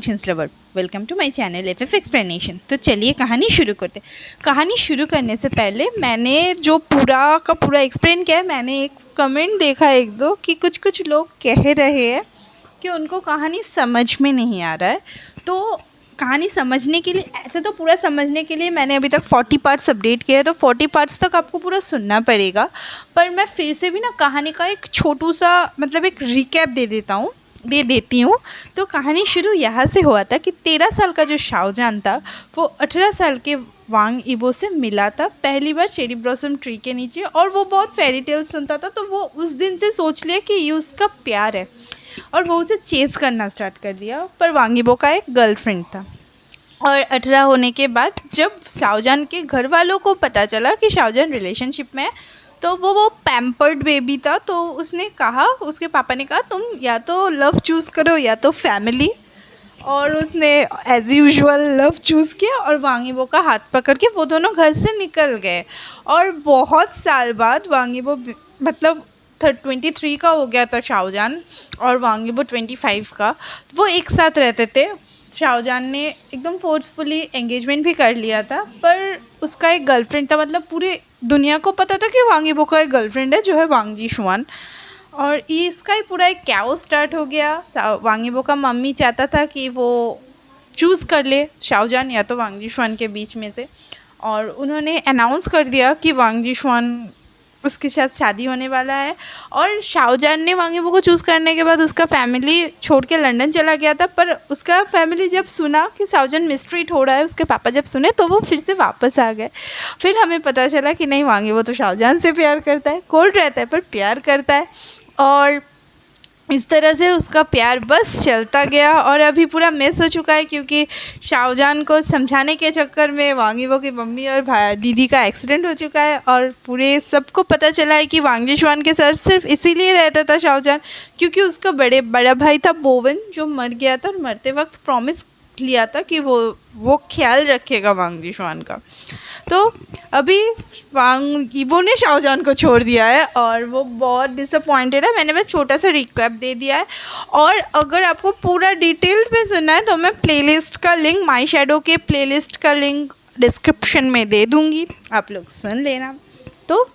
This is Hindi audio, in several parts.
Functions lover, welcome to my channel FF explanation. तो चलिए कहानी शुरू करते। कहानी शुरू करने से पहले मैंने जो पूरा का पूरा एक्सप्लेन किया है, मैंने एक कमेंट देखा एक दो कि कुछ लोग कह रहे हैं कि उनको कहानी समझ में नहीं आ रहा है। तो कहानी समझने के लिए, ऐसे तो पूरा समझने के लिए मैंने अभी तक 40 पार्ट्स अपडेट किया है, तो 40 पार्ट्स तक आपको पूरा सुनना पड़ेगा। पर मैं फिर से भी ना कहानी का एक छोटू सा मतलब एक रिकैप दे देती हूँ। तो कहानी शुरू यहाँ से हुआ था कि 13 साल का जो शाहजहान था वो 18 साल के वांग इबो से मिला था पहली बार चेरी ब्लॉसम ट्री के नीचे, और वो बहुत फेरी टेल सुनता था। तो वो उस दिन से सोच लिया कि ये उसका प्यार है और वो उसे चेस करना स्टार्ट कर दिया। पर वांग इबो का एक गर्लफ्रेंड था, और 18 होने के बाद जब शाहजहान के घर वालों को पता चला कि शाहजहान रिलेशनशिप में है, तो वो पैम्पर्ड बेबी था। तो उसने कहा, उसके पापा ने कहा तुम या तो लव चूज़ करो या तो फैमिली। और उसने एज़ यूजुअल लव चूज़ किया और वांग इबो का हाथ पकड़ के वो दोनों घर से निकल गए। और बहुत साल बाद वांग इबो मतलब 23 का हो गया था शाहजहान, और वांग इबो 25 का। वो एक साथ रहते थे। शाहजहान ने एकदम फोर्सफुली एंगेजमेंट भी कर लिया था, पर उसका एक गर्लफ्रेंड था। मतलब पूरी दुनिया को पता था कि वांग इबो का एक गर्लफ्रेंड है जो है वांग जिशुआन। और इसका ही पूरा एक कैओस स्टार्ट हो गया। वांग इबो का मम्मी चाहता था कि वो चूज़ कर ले शाहजहान या तो वांग जिशुआन के बीच में से, और उन्होंने अनाउंस कर दिया कि वांग जिशुआन उसके साथ शादी होने वाला है। और शाहजहान ने वांग इबो को चूज़ करने के बाद उसका फैमिली छोड़ के लंदन चला गया था। पर उसका फैमिली जब सुना कि शाहजहान मिसट्रीट हो रहा है, उसके पापा जब सुने तो वो फिर से वापस आ गए। फिर हमें पता चला कि नहीं, वांग इबो तो शाहजहान से प्यार करता है, कोल्ड रहता है पर प्यार करता है। और इस तरह से उसका प्यार बस चलता गया, और अभी पूरा मिस हो चुका है क्योंकि शाहजहान को समझाने के चक्कर में वांग इबो की मम्मी और भाई दीदी का एक्सीडेंट हो चुका है। और पूरे सबको पता चला है कि वांग जिशुआन के साथ सिर्फ इसीलिए रहता था शाहजहान क्योंकि उसका बड़ा भाई था बोवन, जो मर गया था, और मरते वक्त प्रॉमिस लिया था कि वो ख्याल रखेगा वांग जिशुआन का। तो अभी वांग इबो ने शाहजहान को छोड़ दिया है और वो बहुत डिसअपॉइंटेड है। मैंने बस छोटा सा रिकैप दे दिया है, और अगर आपको पूरा डिटेल्ड में सुनना है तो मैं प्लेलिस्ट का लिंक, माई शैडो के प्लेलिस्ट का लिंक डिस्क्रिप्शन में दे दूँगी, आप लोग सुन लेना। तो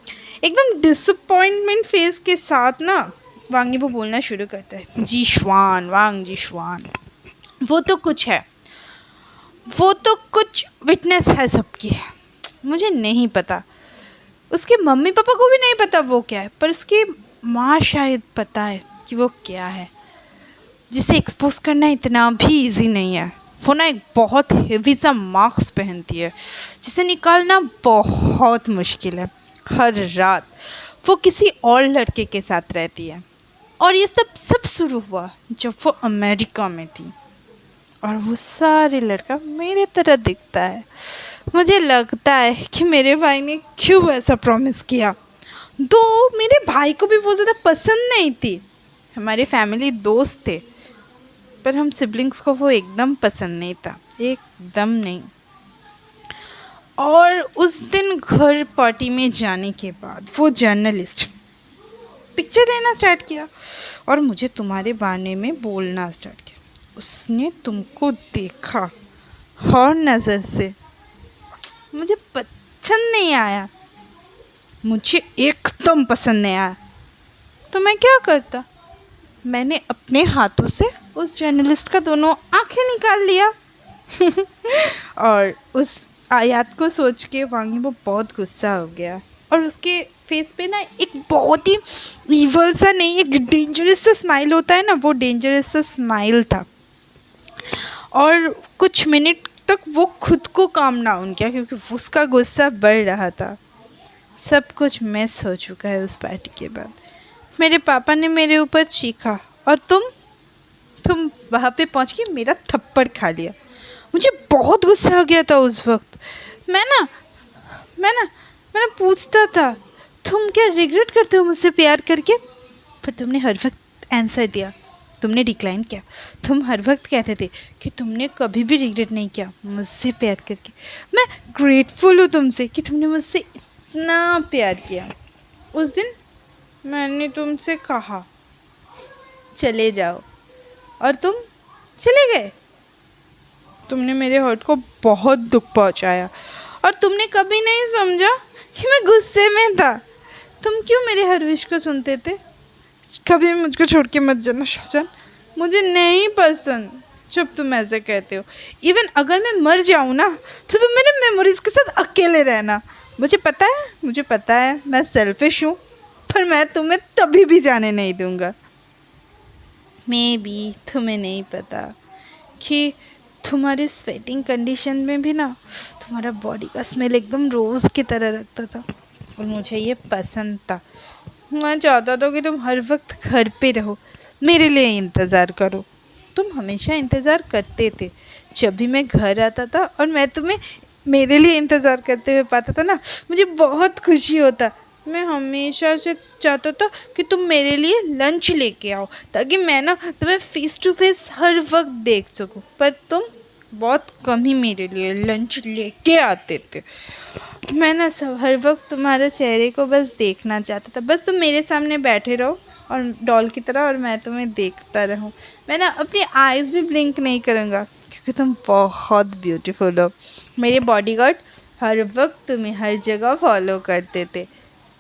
एकदम डिसअपॉइंटमेंट फेस के साथ ना वांग इबो बोलना शुरू करता है, जिशुआन, वांग जिशुआन, वो तो कुछ है, वो तो कुछ विटनेस है सबकी, मुझे नहीं पता, उसके मम्मी पापा को भी नहीं पता वो क्या है, पर उसकी माँ शायद पता है कि वो क्या है, जिसे एक्सपोज करना इतना भी इजी नहीं है। वो ना एक बहुत हेवी सा मास्क पहनती है जिसे निकालना बहुत मुश्किल है। हर रात वो किसी और लड़के के साथ रहती है, और ये सब शुरू हुआ जब वो अमेरिका में थी, और वो सारे लड़का मेरे तरह दिखता है। मुझे लगता है कि मेरे भाई ने क्यों ऐसा प्रॉमिस किया। तो मेरे भाई को भी वो ज़्यादा पसंद नहीं थी। हमारे फैमिली दोस्त थे, पर हम सिबलिंग्स को वो एकदम पसंद नहीं था, एकदम नहीं। और उस दिन घर पार्टी में जाने के बाद वो जर्नलिस्ट पिक्चर लेना स्टार्ट किया और मुझे तुम्हारे बारे में बोलना स्टार्ट किया। उसने तुमको देखा और नज़र से, मुझे पसंद नहीं आया, मुझे एकदम पसंद नहीं आया। तो मैं क्या करता, मैंने अपने हाथों से उस जर्नलिस्ट का दोनों आंखें निकाल लिया। और उस आयत को सोच के वांग इबो बहुत गुस्सा हो गया, और उसके फेस पे ना एक बहुत ही ईवल सा नहीं, एक डेंजरस सा स्माइल होता है ना, वो डेंजरस सा स्माइल था। और कुछ मिनट तक वो खुद को काम डाउन किया क्योंकि उसका गुस्सा बढ़ रहा था। सब कुछ मिस हो चुका है उस पार्टी के बाद। मेरे पापा ने मेरे ऊपर चीखा और तुम वहाँ पे पहुँच के मेरा थप्पड़ खा लिया। मुझे बहुत गुस्सा आ गया था उस वक्त। मैं पूछता था, तुम क्या रिग्रेट करते हो मुझसे प्यार करके? पर तुमने हर वक्त आंसर दिया, तुमने डिक्लाइन किया। तुम हर वक्त कहते थे कि तुमने कभी भी रिग्रेट नहीं किया मुझसे प्यार करके। मैं ग्रेटफुल हूँ तुमसे कि तुमने मुझसे इतना प्यार किया। उस दिन मैंने तुमसे कहा चले जाओ, और तुम चले गए। तुमने मेरे हर्ट को बहुत दुख पहुंचाया और तुमने कभी नहीं समझा कि मैं गुस्से में था। तुम क्यों मेरे हर विश को सुनते थे? कभी मुझको छोड़ के मत जाना शाहजहान, मुझे नहीं पसंद जब तुम ऐसे कहते हो। इवन अगर मैं मर जाऊँ ना तो तुम मेरे मेमोरीज के साथ अकेले रहना। मुझे पता है मैं सेल्फिश हूँ, पर मैं तुम्हें तभी भी जाने नहीं दूँगा। मे बी तुम्हें नहीं पता कि तुम्हारे स्वेटिंग कंडीशन में भी ना तुम्हारा बॉडी का स्मेल एकदम रोज़ की तरह रखता था और मुझे ये पसंद था। मैं चाहता था कि तुम हर वक्त घर पे रहो, मेरे लिए इंतज़ार करो। तुम हमेशा इंतज़ार करते थे। जब भी मैं घर आता था और मैं तुम्हें मेरे लिए इंतज़ार करते हुए पाता था ना, मुझे बहुत खुशी होता। मैं हमेशा से चाहता था कि तुम मेरे लिए लंच लेके आओ ताकि मैं ना तुम्हें फेस टू फेस हर वक्त देख सकूं, पर तुम बहुत कम ही मेरे लिए लंच लेके आते थे। मैं ना सब हर वक्त तुम्हारे चेहरे को बस देखना चाहता था, बस तुम मेरे सामने बैठे रहो और डॉल की तरह और मैं तुम्हें देखता रहूं। मैं ना अपनी आइज़ भी ब्लिंक नहीं करूँगा क्योंकि तुम बहुत ब्यूटीफुल हो। मेरे बॉडीगार्ड हर वक्त तुम्हें हर जगह फॉलो करते थे,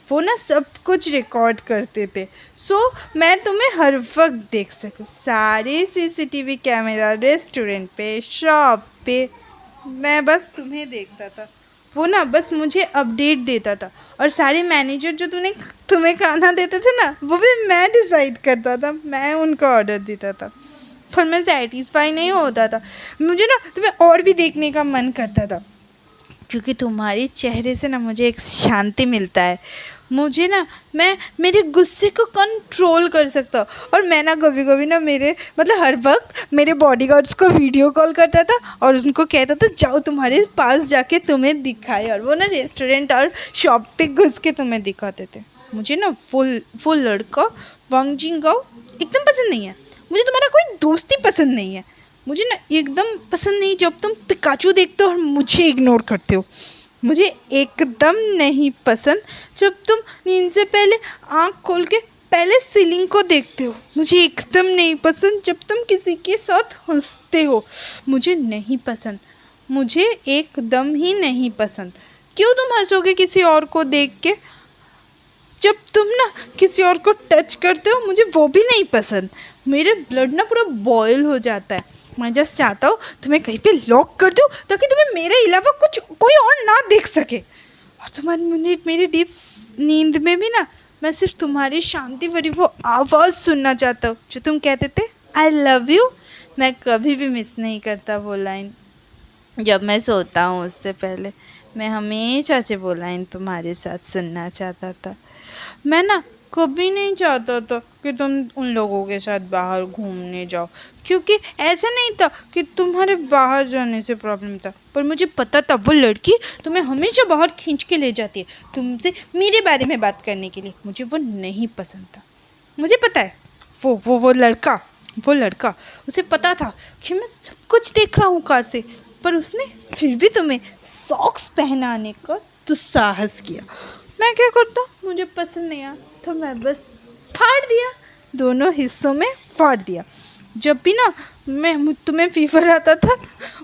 वो ना सब कुछ रिकॉर्ड करते थे, सो मैं तुम्हें हर वक्त देख सकूं। सारे सीसीटीवी कैमरा रेस्टोरेंट पे, शॉप पे, मैं बस तुम्हें देखता था। वो ना बस मुझे अपडेट देता था और सारे मैनेजर जो तुम्हें खाना देते थे ना, वो भी मैं डिसाइड करता था, मैं उनको ऑर्डर देता था। पर मैं सेटिस्फाई नहीं होता था, मुझे ना तुम्हें और भी देखने का मन करता था क्योंकि तुम्हारे चेहरे से ना मुझे एक शांति मिलता है। मुझे ना मैं मेरे गुस्से को कंट्रोल कर सकता हूँ और मैं ना कभी कभी ना हर वक्त मेरे बॉडीगार्ड्स को वीडियो कॉल करता था और उनको कहता था जाओ तुम्हारे पास जाके तुम्हें दिखाए, और वो ना रेस्टोरेंट और शॉप पे घुस के तुम्हें दिखाते थे। मुझे ना वो लड़का वांग जिंगाओ एकदम पसंद नहीं है। मुझे तुम्हारा कोई दोस्ती पसंद नहीं है। मुझे ना एकदम पसंद नहीं जब तुम पिकाचू देखते हो और मुझे इग्नोर करते हो। मुझे एकदम नहीं पसंद जब तुम नींद से पहले आँख खोल के पहले सीलिंग को देखते हो। मुझे एकदम नहीं पसंद जब तुम किसी के साथ हंसते हो। मुझे नहीं पसंद, मुझे एकदम ही नहीं पसंद। क्यों तुम हंसोगे किसी और को देख के? जब तुम ना किसी और को टच करते हो मुझे वो भी नहीं पसंद। मेरे ब्लड ना पूरा बॉयल हो जाता है। मैं जस्ट चाहता हूँ तुम्हें कहीं पे लॉक कर दूँ ताकि तुम्हें मेरे अलावा कोई और ना देख सके। और तुम्हारी मेरी डीप नींद में भी ना मैं सिर्फ तुम्हारी शांति भरी वो आवाज़ सुनना चाहता हूँ जो तुम कहते थे आई लव यू। मैं कभी भी मिस नहीं करता वो लाइन। जब मैं सोता हूँ उससे पहले मैं हमेशा से वो लाइन तुम्हारे साथ सुनना चाहता था। मैं ना कभी नहीं चाहता था कि तुम उन लोगों के साथ बाहर घूमने जाओ, क्योंकि ऐसा नहीं था कि तुम्हारे बाहर जाने से प्रॉब्लम था, पर मुझे पता था वो लड़की तुम्हें हमेशा बाहर खींच के ले जाती है तुमसे मेरे बारे में बात करने के लिए। मुझे वो नहीं पसंद था। मुझे पता है वो लड़का उसे पता था कि मैं सब कुछ देख रहा हूँ कार से, पर उसने फिर भी तुम्हें सॉक्स पहनाने का दुस्साहस किया। मैं क्या करता, मुझे पसंद नहीं आया तो मैं बस फाड़ दिया, दोनों हिस्सों में फाड़ दिया। जब भी ना तुम्हें फीवर आता था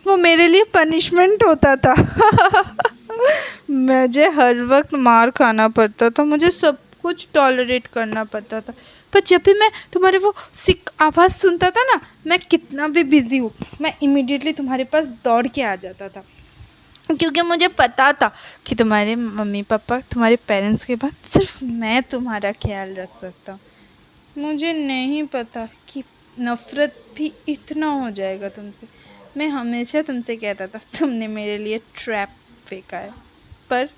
वो मेरे लिए पनिशमेंट होता था। मुझे हर वक्त मार खाना पड़ता था, मुझे सब कुछ टॉलरेट करना पड़ता था, पर जब भी मैं तुम्हारे वो सिक आवाज़ सुनता था ना, मैं कितना भी बिजी हूँ मैं इमीडिएटली तुम्हारे पास दौड़ के आ जाता था, क्योंकि मुझे पता था कि तुम्हारे मम्मी पापा तुम्हारे पेरेंट्स के बाद सिर्फ मैं तुम्हारा ख्याल रख सकता हूँ। मुझे नहीं पता कि नफ़रत भी इतना हो जाएगा तुमसे। मैं हमेशा तुमसे कहता था तुमने मेरे लिए ट्रैप फेंका है, पर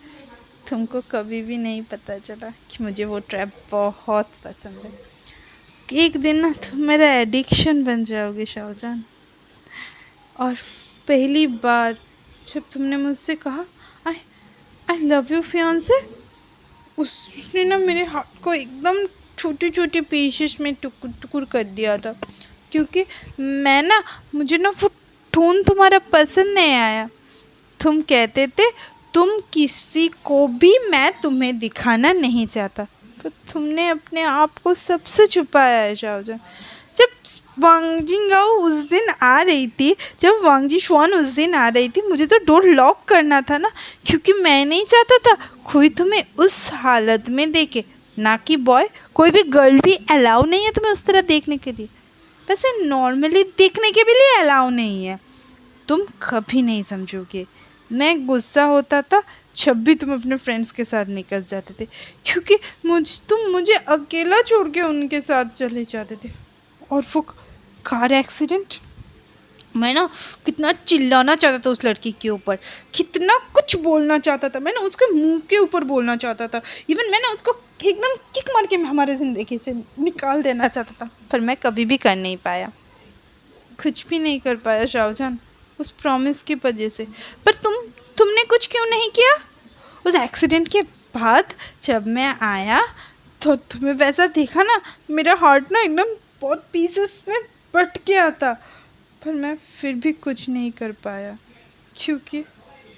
तुमको कभी भी नहीं पता चला कि मुझे वो ट्रैप बहुत पसंद है। एक दिन ना तुम मेरा एडिक्शन बन जाओगे शाहजहान। और पहली बार जब तुमने मुझसे कहा आई लव यू फियांसे, उसने ना मेरे हाथ को एकदम छोटे छोटे पीसेस में टुकुर टुकुर कर दिया था, क्योंकि मुझे ना वो टोन तुम्हारा पसंद नहीं आया। तुम कहते थे तुम किसी को भी मैं तुम्हें दिखाना नहीं चाहता, तो तुमने अपने आप को सबसे छुपाया है शाहजहान। जब वांग जिंगाओ उस दिन आ रही थी, जब वांग जिशुआन उस दिन आ रही थी, मुझे तो डोर लॉक करना था ना, क्योंकि मैं नहीं चाहता था कोई तुम्हें उस हालत में देखे। ना कि बॉय, कोई भी गर्ल भी अलाउ नहीं है तुम्हें उस तरह देखने के लिए। वैसे नॉर्मली देखने के भी लिए अलाउ नहीं है। तुम कभी नहीं समझोगे, मैं गुस्सा होता था जब भी तुम अपने फ्रेंड्स के साथ निकल जाते थे, क्योंकि तुम मुझे अकेला छोड़ के उनके साथ चले जाते थे। और वो कार एक्सीडेंट, मैं ना कितना चिल्लाना चाहता था उस लड़की के ऊपर, कितना कुछ बोलना चाहता था, मैं ना उसके मुंह के ऊपर बोलना चाहता था, इवन मैं ना उसको एकदम किक मार के हमारे ज़िंदगी से निकाल देना चाहता था, पर मैं कभी भी कर नहीं पाया, कुछ भी नहीं कर पाया शाहजहान, उस प्रॉमिस की वजह से। पर तुमने कुछ क्यों नहीं किया? उस एक्सीडेंट के बाद जब मैं आया तो तुम्हें वैसा देखा ना, मेरा हार्ट ना एकदम बहुत पीसेस में बट गया था, पर मैं फिर भी कुछ नहीं कर पाया, क्योंकि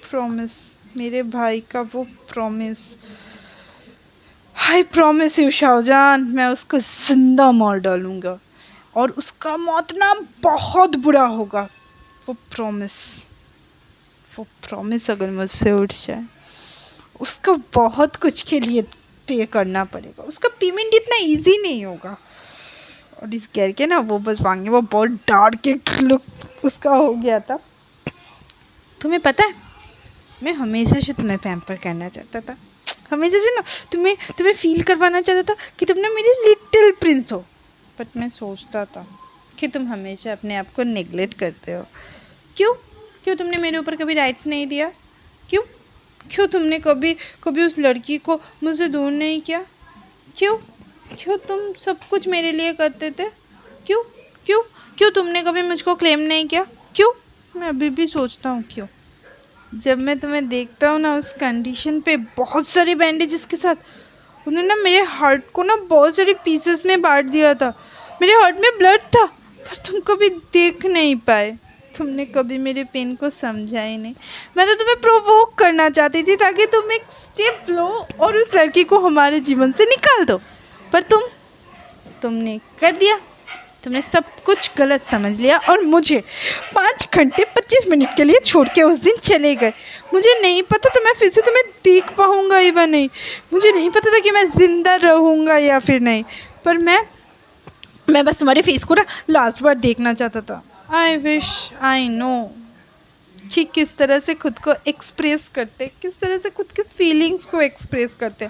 प्रॉमिस, मेरे भाई का वो promise. I promise you Shah Jahan, मैं उसको जिंदा मार डालूँगा और उसका मौत ना बहुत बुरा होगा। वो प्रॉमिस अगर मुझसे उठ जाए, उसका बहुत कुछ के लिए पे करना पड़ेगा, उसका पेमेंट इतना इजी नहीं होगा। और इस कह के ना वो बस मांगे, वो बहुत डार्क एक लुक उसका हो गया था। तुम्हें पता है, मैं हमेशा से तुम्हें पैम्पर करना चाहता था, हमेशा से ना तुम्हें फील करवाना चाहता था कि तुम ना मेरी लिटिल प्रिंस हो। बट मैं सोचता था कि तुम हमेशा अपने आप को नेग्लेक्ट करते हो। क्यों तुमने मेरे ऊपर कभी राइट्स नहीं दिया? क्यों तुमने कभी उस लड़की को मुझसे दूर नहीं किया? क्यों तुम सब कुछ मेरे लिए करते थे? क्यों तुमने कभी मुझको क्लेम नहीं किया? क्यों? मैं अभी भी सोचता हूँ क्यों। जब मैं तुम्हें देखता हूँ ना उस कंडीशन पे, बहुत सारे बैंडेजेस के साथ, उन्होंने ना मेरे हार्ट को ना बहुत सारे पीसेस में बांट दिया था, मेरे हार्ट में ब्लड था, पर तुम कभी देख नहीं पाए, तुमने कभी मेरे पेन को समझा ही नहीं। मैं तो तुम्हें प्रोवोक करना चाहती थी ताकि तुम एक स्टेप लो और उस लड़की को हमारे जीवन से निकाल दो, पर तुमने कर दिया। तुमने सब कुछ गलत समझ लिया और मुझे 5 घंटे 25 मिनट के लिए छोड़ के उस दिन चले गए। मुझे नहीं पता था मैं फिर से तुम्हें देख पाऊँगा या नहीं, मुझे नहीं पता था कि मैं ज़िंदा रहूँगा या फिर नहीं, पर मैं बस तुम्हारे फेस को ना लास्ट बार देखना चाहता था। आई विश आई नो कि किस तरह से खुद को एक्सप्रेस करते, किस तरह से खुद के फीलिंग्स को एक्सप्रेस करते।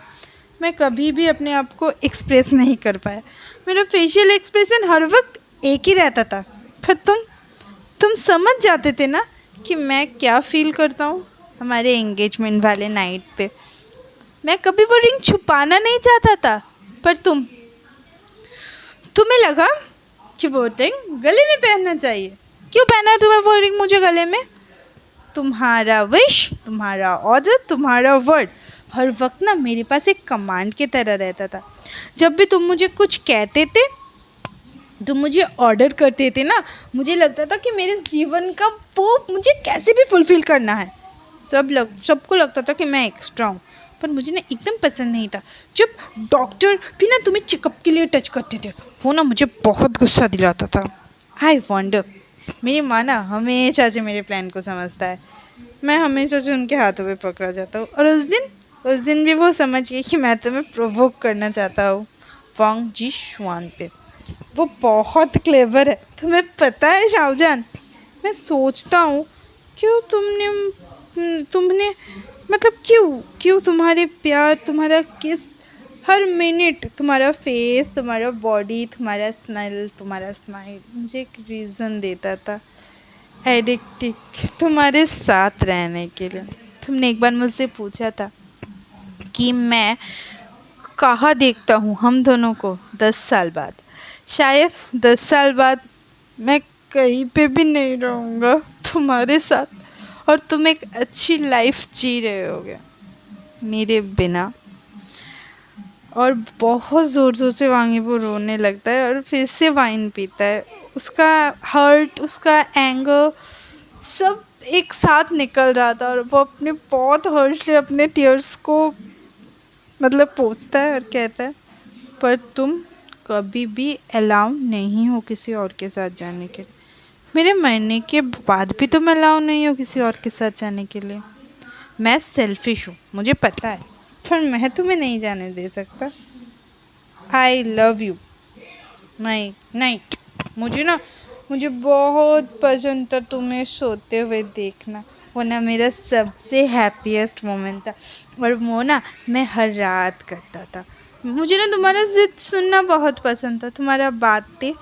मैं कभी भी अपने आप को एक्सप्रेस नहीं कर पाया, मेरा फेशियल एक्सप्रेशन हर वक्त एक ही रहता था, पर तुम समझ जाते थे ना कि मैं क्या फ़ील करता हूँ। हमारे एंगेजमेंट वाले नाइट पे मैं कभी वो रिंग छुपाना नहीं चाहता था, पर तुम्हें लगा कि वो रिंग गले में पहनना चाहिए। क्यों पहना है तुम्हें वो रिंग मुझे गले में? तुम्हारा विश, तुम्हारा ऑर्डर, तुम्हारा वर्ड हर वक्त ना मेरे पास एक कमांड की तरह रहता था। जब भी तुम मुझे कुछ कहते थे, तुम मुझे ऑर्डर करते थे ना, मुझे लगता था कि मेरे जीवन का वो मुझे कैसे भी फुलफ़िल करना है। सबको लगता था कि मैं एक्स्ट्रा हूँ, पर मुझे ना एकदम पसंद नहीं था जब डॉक्टर भी ना तुम्हें चेकअप के लिए टच करते थे, वो ना मुझे बहुत गुस्सा दिलाता था। आई वंडर, मेरी माँ ना हमेशा से मेरे प्लान को समझता है, मैं हमेशा से उनके हाथों पे पकड़ा जाता हूँ। और उस दिन भी वो समझ गई कि मैं तुम्हें प्रोवोक करना चाहता हूँ वांग जिशुआन पे। वो बहुत क्लेवर है, तुम्हें पता है शाहजहान। मैं सोचता हूँ क्यों तुमने मतलब क्यों तुम्हारे प्यार, तुम्हारा किस, हर मिनट तुम्हारा फेस, तुम्हारा बॉडी, तुम्हारा स्मेल, तुम्हारा स्माइल मुझे एक रीज़न देता था, एडिक्टिव तुम्हारे साथ रहने के लिए। तुमने एक बार मुझसे पूछा था कि मैं कहाँ देखता हूँ हम दोनों को 10 साल बाद। शायद 10 साल बाद मैं कहीं पे भी नहीं रहूँगा तुम्हारे साथ, और तुम एक अच्छी लाइफ जी रहे होगे मेरे बिना। और बहुत ज़ोर से वांगी वो रोने लगता है और फिर से वाइन पीता है। उसका हर्ट, उसका एंगर सब एक साथ निकल रहा था, और वो अपने बहुत हर्षली अपने टीयर्स को मतलब पोंछता है और कहता है, पर तुम कभी भी अलाउ नहीं हो किसी और के साथ जाने के लिए। मेरे मरने के बाद भी तुम अलाउ नहीं हो किसी और के साथ जाने के लिए। मैं सेल्फिश हूँ, मुझे पता है, पर मैं तुम्हें नहीं जाने दे सकता। I love you my night. मुझे बहुत पसंद था तुम्हें सोते हुए देखना। वो ना मेरा सबसे हैप्पीएस्ट मोमेंट था। और वो ना मैं हर रात करता था। मुझे ना तुम्हारा जिद सुनना बहुत पसंद था। तुम्हारा बातें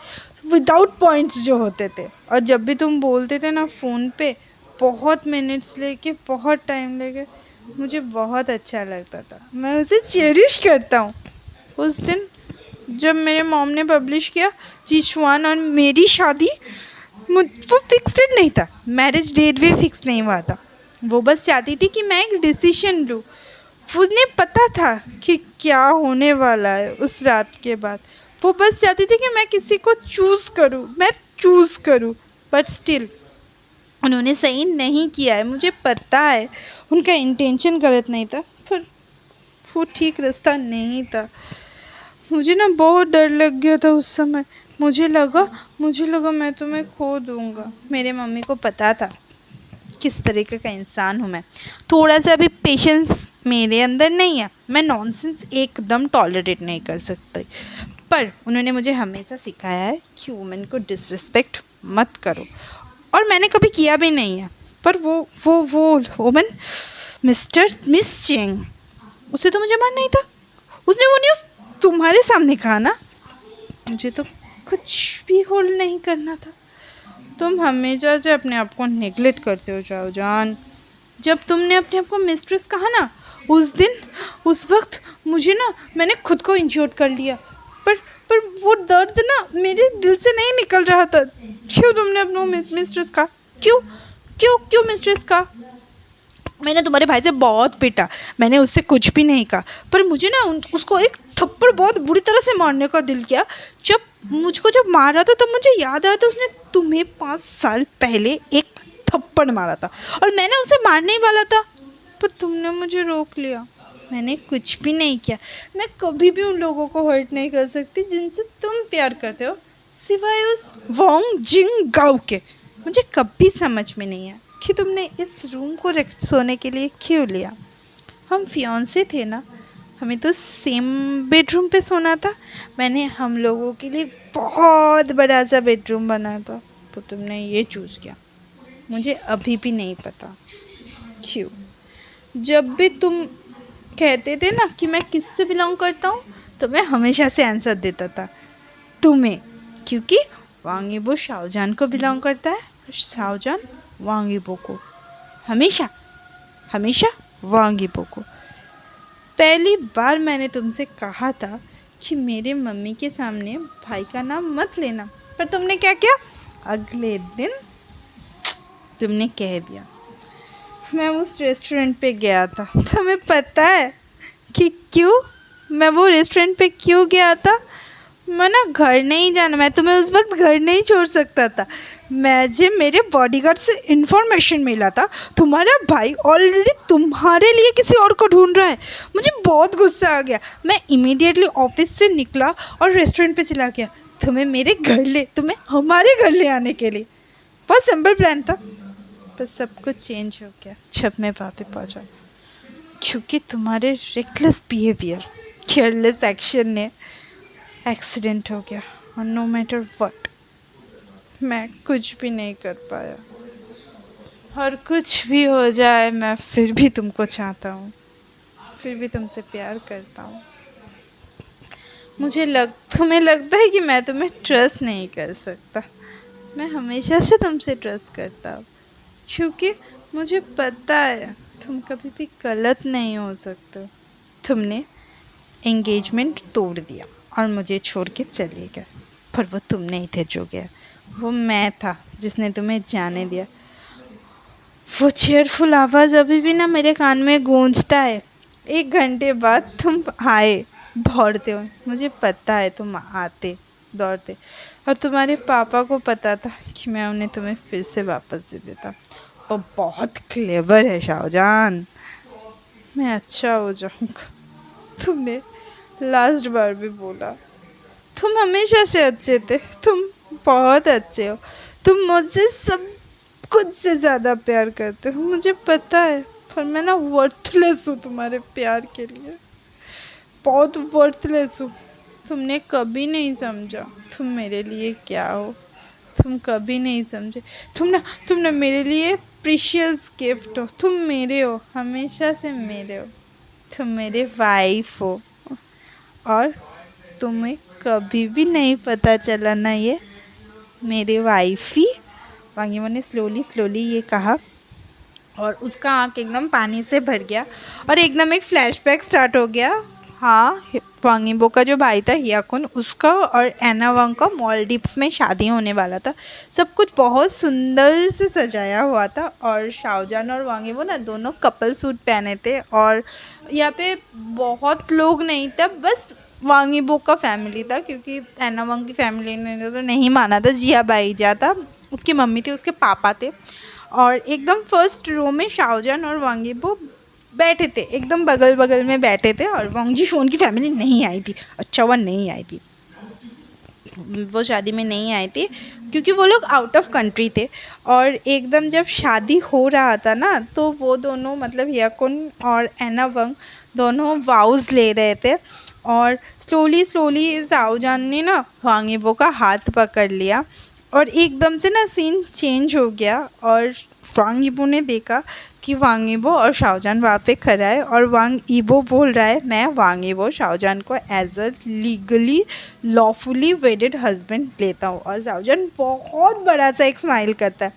विदाउट पॉइंट्स जो होते थे, और जब भी तुम बोलते थे ना फ़ोन पे, बहुत मिनट्स लेके, बहुत टाइम लेके, मुझे बहुत अच्छा लगता था। मैं उसे चेरिश करता हूँ। उस दिन जब मेरे मॉम ने पब्लिश किया जीशुआन और मेरी शादी, वो फिक्स्ड नहीं था, मैरिज डेट भी फिक्स नहीं हुआ था। वो बस चाहती थी कि मैं एक डिसीजन लूँ। उन्हें पता था कि क्या होने वाला है उस रात के बाद। वो बस चाहती थी कि मैं किसी को चूज़ करूँ, बट स्टिल उन्होंने सही नहीं किया है। मुझे पता है उनका इंटेंशन गलत नहीं था, पर वो ठीक रास्ता नहीं था। मुझे ना बहुत डर लग गया था उस समय। मुझे लगा मैं तुम्हें खो दूँगा। मेरे मम्मी को पता था किस तरीके का इंसान हूँ मैं। थोड़ा सा भी पेशेंस मेरे अंदर नहीं है। मैं नॉनसेंस एकदम टॉलरेट नहीं कर सकती। पर उन्होंने मुझे हमेशा सिखाया है कि वुमेन को डिसरिस्पेक्ट मत करो, और मैंने कभी किया भी नहीं है। पर वो वुमेन मिस चेंग, उसे तो मुझे मान नहीं था। उसने वो न्यूज़ तुम्हारे सामने कहा ना। मुझे तो कुछ भी होल्ड नहीं करना था। तुम हमेशा से अपने आप को नेगलेक्ट करते हो शाहजान। जब तुमने अपने आप को मिस्ट्रेस कहा ना, उस वक्त मैंने खुद को इंश्योर कर लिया। पर वो दर्द ना मेरे दिल से नहीं निकल रहा था। क्यों तुमने अपना मिस्ट्रेस कहा? क्यों मिस्ट्रेस कहा? मैंने तुम्हारे भाई से बहुत पीटा, मैंने उससे कुछ भी नहीं कहा, पर मुझे ना उसको एक थप्पड़ बहुत बुरी तरह से मारने का दिल किया। जब मारा था तब मुझे याद आया था उसने तुम्हें 5 साल पहले एक थप्पड़ मारा था, और मैंने उसे मारने ही वाला था, पर तुमने मुझे रोक लिया। मैंने कुछ भी नहीं किया। मैं कभी भी उन लोगों को हर्ट नहीं कर सकती जिनसे तुम प्यार करते हो, सिवाय उस वोंग जिंग गाओ के। मुझे कभी समझ में नहीं आया कि तुमने इस रूम को सोने के लिए क्यों लिया। हम फियांसे थे ना, हमें तो सेम बेडरूम पे सोना था। मैंने हम लोगों के लिए बहुत बड़ा सा बेडरूम बनाया था, तो तुमने ये चूज़ किया। मुझे अभी भी नहीं पता क्यों। जब भी तुम कहते थे ना कि मैं किससे बिलोंग करता हूँ, तो मैं हमेशा से आंसर देता था तुम्हें, क्योंकि वांग यीबो शाओजान को बिलोंग करता है, और शाओजान वांग यीबो को। हमेशा वांग यीबो को। पहली बार मैंने तुमसे कहा था कि मेरे मम्मी के सामने भाई का नाम मत लेना, पर तुमने क्या किया? अगले दिन तुमने कह दिया। मैं उस रेस्टोरेंट पे गया था, तुम्हें पता है कि क्यों मैं वो रेस्टोरेंट पे क्यों गया था? मैं ना घर नहीं जाना, मैं तुम्हें उस वक्त घर नहीं छोड़ सकता था। मुझे मेरे बॉडीगार्ड से इन्फॉर्मेशन मिला था तुम्हारा भाई ऑलरेडी तुम्हारे लिए किसी और को ढूंढ रहा है। मुझे बहुत गुस्सा आ गया। मैं इमीडिएटली ऑफिस से निकला और रेस्टोरेंट पे चला गया तुम्हें हमारे घर ले आने के लिए। बहुत सिंपल प्लान था, पर सब कुछ चेंज हो गया जब मैं वहाँ पे पहुँचा, क्योंकि तुम्हारे रेकलेस बिहेवियर, केयरलेस एक्शन ने एक्सीडेंट हो गया। और नो मैटर व्हाट, मैं कुछ भी नहीं कर पाया। और कुछ भी हो जाए, मैं फिर भी तुमको चाहता हूँ, फिर भी तुमसे प्यार करता हूँ। तुम्हें लगता है कि मैं तुम्हें ट्रस्ट नहीं कर सकता। मैं हमेशा से तुमसे ट्रस्ट करता हूँ, क्योंकि मुझे पता है तुम कभी भी गलत नहीं हो सकते। तुमने एंगेजमेंट तोड़ दिया और मुझे छोड़ के चले गए, पर वो तुम नहीं थे जो गया, वो मैं था जिसने तुम्हें जाने दिया। वो चेयरफुल आवाज़ अभी भी ना मेरे कान में गूंजता है। 1 घंटे बाद तुम आए दौड़ते हो, मुझे पता है तुम आते दौड़ते, और तुम्हारे पापा को पता था कि मैं उन्हें तुम्हें फिर से वापस दे देता। वो बहुत क्लेवर है शाहजान, मैं अच्छा हो जाऊँगा। तुमने लास्ट बार भी बोला तुम हमेशा से अच्छे थे, तुम बहुत अच्छे हो, तुम मुझसे सब कुछ से ज़्यादा प्यार करते हो, मुझे पता है। पर मैं ना वर्थलेस हूँ तुम्हारे प्यार के लिए, बहुत वर्थलेस हूँ। तुमने कभी नहीं समझा तुम मेरे लिए क्या हो, तुम कभी नहीं समझे। तुम ना मेरे लिए प्रीशियस गिफ्ट हो, तुम मेरे हो, हमेशा से मेरे हो, तुम मेरे वाइफ हो। और तुम्हें कभी भी नहीं पता चला ना ये मेरे वाइफ ही। वांगीमो ने स्लोली स्लोली ये कहा और उसका आँख एकदम पानी से भर गया और एकदम एक फ्लैशबैक स्टार्ट हो गया। हाँ, वांगीबो का जो भाई था हियाकुन, उसका और एना वांग का मालदीव्स में शादी होने वाला था। सब कुछ बहुत सुंदर से सजाया हुआ था और शाओजान और वांगीबो ना दोनों कपल सूट पहने थे और यहाँ पे बहुत लोग नहीं था, बस वांगीबो का फैमिली था क्योंकि एना वांग की फैमिली ने तो नहीं माना था। जिया बाईजा था, उसकी मम्मी थी, उसके पापा थे और एकदम फर्स्ट रो में शाओजान और वांगीबो बैठे थे, एकदम बगल बगल में बैठे थे और वांगजी शोन की फैमिली नहीं आई थी। अच्छा वो नहीं आई थी, वो शादी में नहीं आए थे क्योंकि वो लोग आउट ऑफ कंट्री थे। और एकदम जब शादी हो रहा था ना तो वो दोनों मतलब हियाकुन और एना वंग दोनों वाउज ले रहे थे और स्लोली स्लोली शाओजान ने ना वांगीबो का हाथ पकड़ लिया और एकदम से ना सीन चेंज हो गया और वांगीबो ने देखा कि वांगीबो और शाओजान वहाँ पे खड़ा है और वांग ईबो बोल रहा है मैं वांगीबो शाओजान को as a legally lawfully wedded husband लेता हूँ। और शाओजान बहुत बड़ा सा एक स्माइल करता है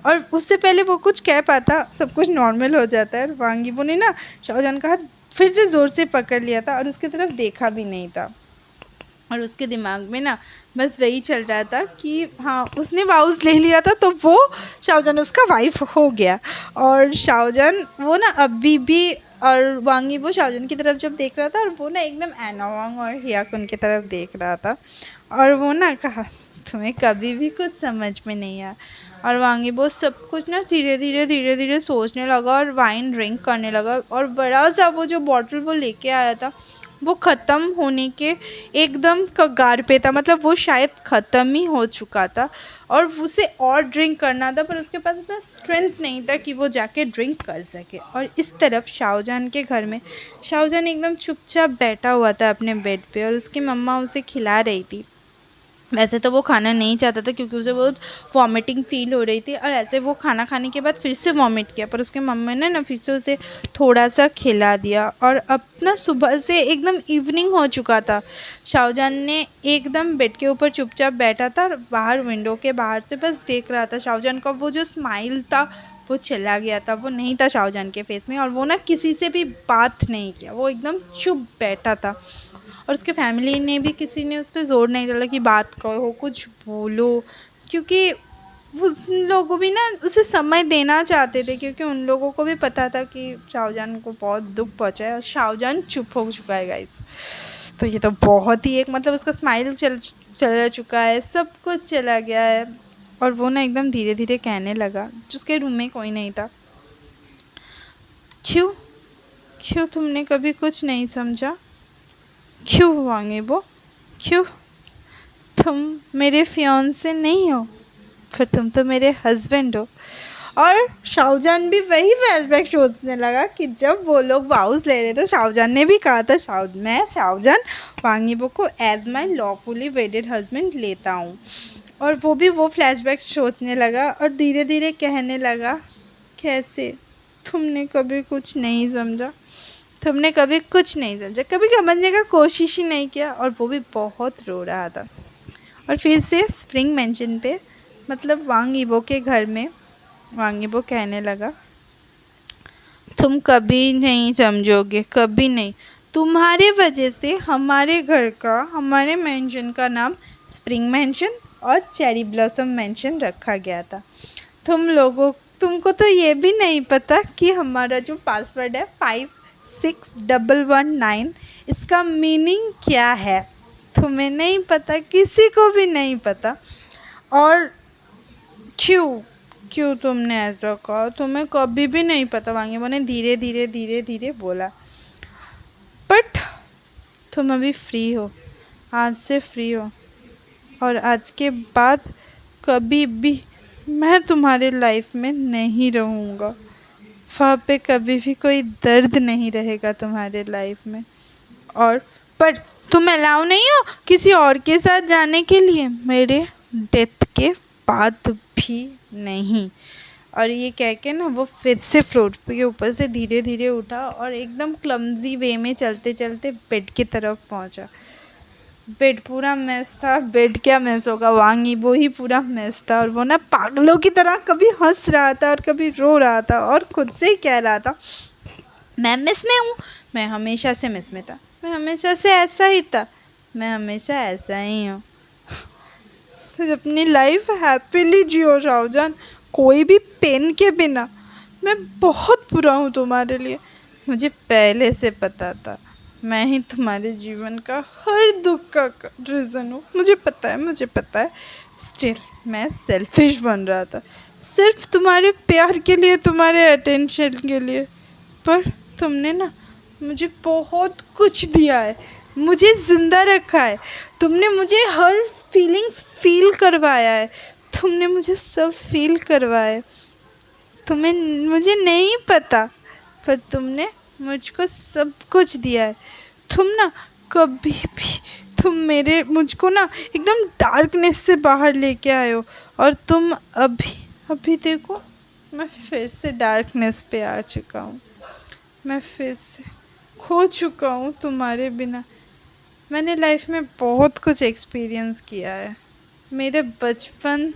और उससे पहले वो कुछ कह पाता सब कुछ नॉर्मल हो जाता है और वांगीबो ने ना शाओजान का हाथ फिर से ज़ोर से पकड़ लिया था और उसकी तरफ देखा भी नहीं था और उसके दिमाग में ना बस वही चल रहा था कि हाँ उसने वाउस ले लिया था तो वो शाओजान उसका वाइफ हो गया। और शाओजान वो ना अभी भी और वांगी वो शाओजान की तरफ जब देख रहा था और वो ना एकदम एना वांग और हियाकुन की तरफ देख रहा था और वो ना कहा तुम्हें कभी भी कुछ समझ में नहीं आया। और वांगी वो सब कुछ ना धीरे धीरे सोचने लगा और वाइन ड्रिंक करने लगा और बड़ा सा वो जो बॉटल वो लेके आया था वो ख़त्म होने के एकदम कगार पे था, मतलब वो शायद ख़त्म ही हो चुका था और उसे और ड्रिंक करना था पर उसके पास इतना स्ट्रेंथ नहीं था कि वो जाके ड्रिंक कर सके। और इस तरफ शाओजान के घर में शाओजान एकदम चुपचाप बैठा हुआ था अपने बेड पे और उसकी मम्मा उसे खिला रही थी। वैसे तो वो खाना नहीं चाहता था क्योंकि उसे बहुत वॉमिटिंग फील हो रही थी और ऐसे वो खाना खाने के बाद फिर से वॉमिट किया पर उसके मम्मी ने ना फिर से उसे थोड़ा सा खिला दिया। और अब ना सुबह से एकदम इवनिंग हो चुका था। शाओजान ने एकदम बेड के ऊपर चुपचाप बैठा था और बाहर विंडो के बाहर से बस देख रहा था। शाओजान का वो जो स्माइल था वो चला गया था, वो नहीं था शाओजान के फेस में और वो ना किसी से भी बात नहीं किया, वो एकदम चुप बैठा था। और उसके फैमिली ने भी किसी ने उस पर ज़ोर नहीं डाला कि बात करो कुछ बोलो क्योंकि उन लोगों भी ना उसे समय देना चाहते थे क्योंकि उन लोगों को भी पता था कि शाओजान को बहुत दुख पहुंचा है और शाओजान चुप हो चुका है गाइस। तो ये तो बहुत ही एक मतलब उसका स्माइल चला चुका है, सब कुछ चला गया है। और वो ना एकदम धीरे धीरे कहने लगा, उसके रूम में कोई नहीं था, क्यों क्यों तुमने कभी कुछ नहीं समझा, क्यों वांगीबो, क्यों तुम मेरे फियांसे नहीं हो पर तुम तो मेरे हस्बैंड हो। और शाओजान भी वही फ्लैशबैक सोचने लगा कि जब वो लोग वाउस ले रहे थे शाओजान ने भी कहा था मैं शाओजान वांगीबो को as my lawfully wedded husband लेता हूँ। और वो भी वो फ्लैशबैक सोचने लगा और धीरे धीरे कहने लगा कैसे तुमने कभी कुछ नहीं समझा, तुमने कभी कुछ नहीं समझा, कभी समझने का कोशिश ही नहीं किया। और वो भी बहुत रो रहा था। और फिर से स्प्रिंग मेंशन पे मतलब वांग ईबो के घर में वांग ईबो कहने लगा तुम कभी नहीं समझोगे, कभी नहीं, तुम्हारे वजह से हमारे घर का हमारे मेंशन का नाम स्प्रिंग मेंशन और चेरी ब्लॉसम मेंशन रखा गया था। तुमको तो ये भी नहीं पता कि हमारा जो पासवर्ड है 56119 इसका मीनिंग क्या है, तुम्हें नहीं पता, किसी को भी नहीं पता। और क्यों तुमने ऐसा कहा, तुम्हें कभी भी नहीं पता, वांगीबो ने धीरे धीरे बोला। बट तुम अभी फ्री हो, आज से फ्री हो और आज के बाद कभी भी मैं तुम्हारे लाइफ में नहीं रहूँगा। वहाँ पे कभी भी कोई दर्द नहीं रहेगा तुम्हारे लाइफ में। और पर तुम अलाउ नहीं हो किसी और के साथ जाने के लिए, मेरे डेथ के बाद भी नहीं। और ये कह के ना वो फिर से फ्लोर के ऊपर से धीरे धीरे उठा और एकदम क्लमजी वे में चलते चलते बेड की तरफ पहुंचा। बेड पूरा मेस था। बेड क्या मेस होगा, वांगी वो ही पूरा मेस था। और वो ना पागलों की तरह कभी हंस रहा था और कभी रो रहा था और खुद से ही कह रहा था मैं मिस में हूँ, मैं हमेशा से मिस में था, मैं हमेशा से ऐसा ही था, मैं हमेशा ऐसा ही हूँ। तो अपनी लाइफ हैप्पीली जियो शाहजहान, कोई भी पेन के बिना। मैं बहुत बुरा हूँ तुम्हारे लिए, मुझे पहले से पता था। मैं ही तुम्हारे जीवन का हर दुख का रीज़न हूँ, मुझे पता है, मुझे पता है। स्टिल मैं सेल्फिश बन रहा था, सिर्फ तुम्हारे प्यार के लिए, तुम्हारे अटेंशन के लिए। पर तुमने ना मुझे बहुत कुछ दिया है, मुझे ज़िंदा रखा है। तुमने मुझे हर फीलिंग्स फील करवाया है, तुमने मुझे सब फील करवाया। तुम्हें मुझे नहीं पता, पर तुमने मुझको सब कुछ दिया है। तुम ना कभी भी मुझको ना एकदम डार्कनेस से बाहर लेके आए हो। और तुम अभी देखो, मैं फिर से डार्कनेस पे आ चुका हूँ। मैं फिर से खो चुका हूँ तुम्हारे बिना। मैंने लाइफ में बहुत कुछ एक्सपीरियंस किया है, मेरे बचपन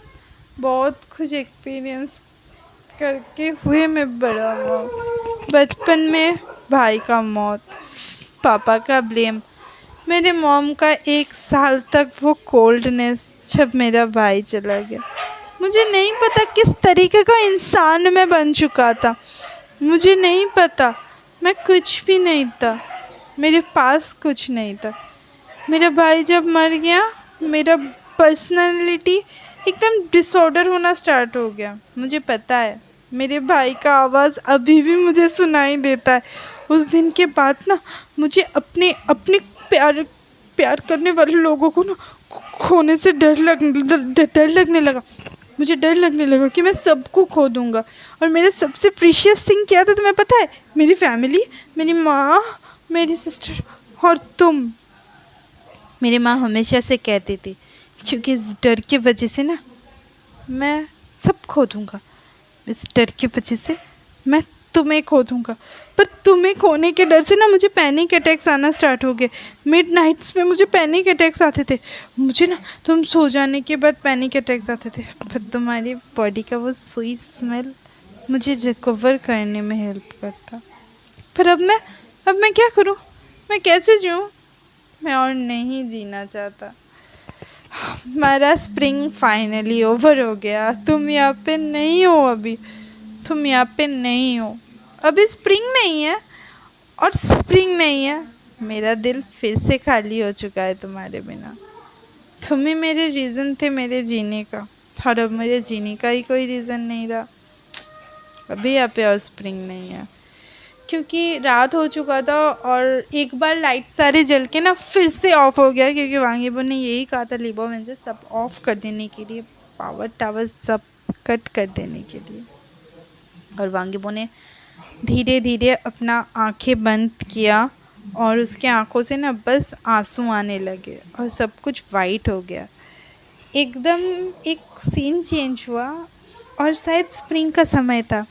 बहुत कुछ एक्सपीरियंस करके हुए मैं बड़ा हुआ। बचपन में भाई का मौत, पापा का ब्लेम, मेरे मॉम का 1 साल तक वो कोल्डनेस जब मेरा भाई चला गया। मुझे नहीं पता किस तरीके का इंसान मैं बन चुका था, मुझे नहीं पता। मैं कुछ भी नहीं था, मेरे पास कुछ नहीं था। मेरा भाई जब मर गया, मेरा पर्सनालिटी एकदम डिसऑर्डर होना स्टार्ट हो गया। मुझे पता है, मेरे भाई का आवाज़ अभी भी मुझे सुनाई देता है। उस दिन के बाद ना मुझे अपने अपने प्यार करने वाले लोगों को ना खोने से डर लगने लगा। मुझे डर लगने लगा कि मैं सबको खो दूँगा। और मेरा सबसे प्रीशियस थिंग क्या था तुम्हें पता है? मेरी फैमिली, मेरी माँ, मेरी सिस्टर और तुम। मेरी माँ हमेशा से कहती थी, क्योंकि इस डर की वजह से ना मैं सब खो दूँगा, इस डर की वजह से मैं तुम्हें खो दूँगा। पर तुम्हें खोने के डर से ना मुझे पैनिक अटैक्स आना स्टार्ट हो गए। मिड नाइट्स में मुझे पैनिक अटैक्स आते थे। मुझे ना तुम सो जाने के बाद पैनिक अटैक्स आते थे। पर तुम्हारी बॉडी का वो स्वीट स्मेल मुझे रिकवर करने में हेल्प करता। पर अब मैं क्या करूँ, मैं कैसे जीऊँ? मैं और नहीं जीना चाहता। हमारा स्प्रिंग फाइनली ओवर हो गया। तुम यहाँ पे नहीं हो, अभी तुम यहाँ पे नहीं हो। अभी स्प्रिंग नहीं है और स्प्रिंग नहीं है। मेरा दिल फिर से खाली हो चुका है तुम्हारे बिना। तुम ही मेरे रीज़न थे मेरे जीने का, और अब मेरे जीने का ही कोई रीज़न नहीं रहा। अभी यहाँ पे और स्प्रिंग नहीं है, क्योंकि रात हो चुका था और एक बार लाइट सारे जल के ना फिर से ऑफ हो गया, क्योंकि वांगीबो ने यही कहा था लिबो में से सब ऑफ कर देने के लिए, पावर टावर सब कट कर देने के लिए। और वांगीबो ने धीरे धीरे अपना आंखें बंद किया और उसके आंखों से ना बस आंसू आने लगे और सब कुछ वाइट हो गया। एकदम एक सीन चेंज हुआ और शायद स्प्रिंग का समय था।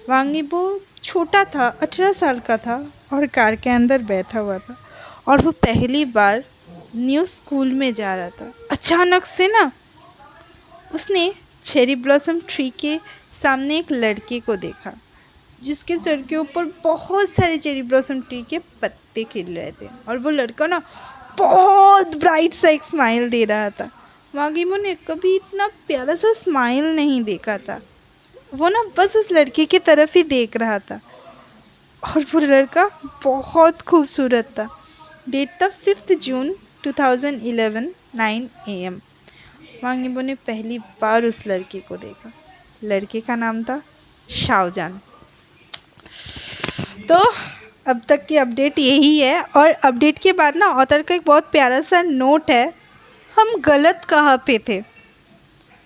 वांगीबो छोटा था, 18 साल का था और कार के अंदर बैठा हुआ था और वो पहली बार न्यू स्कूल में जा रहा था। अचानक से ना उसने चेरी ब्लॉसम ट्री के सामने एक लड़के को देखा, जिसके सर के ऊपर बहुत सारे चेरी ब्लॉसम ट्री के पत्ते खिल रहे थे। और वो लड़का ना बहुत ब्राइट सा एक स्माइल दे रहा था। वांगीबो ने कभी इतना प्यारा सा स्माइल नहीं देखा था। वो ना बस उस लड़के की तरफ ही देख रहा था और वो लड़का बहुत खूबसूरत था। डेट था 5 जून 2011 9 AM। वांगीबो ने पहली बार उस लड़के को देखा। लड़के का नाम था शाओजान। तो अब तक की अपडेट यही है। और अपडेट के बाद ना ऑथर का एक बहुत प्यारा सा नोट है, हम गलत कहाँ पे थे।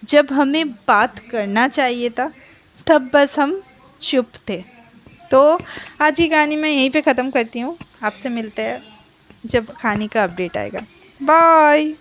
जब हमें बात करना चाहिए था तब बस हम चुप थे। तो आज की कहानी मैं यहीं पे ख़त्म करती हूँ। आपसे मिलते हैं जब कहानी का अपडेट आएगा। बाय।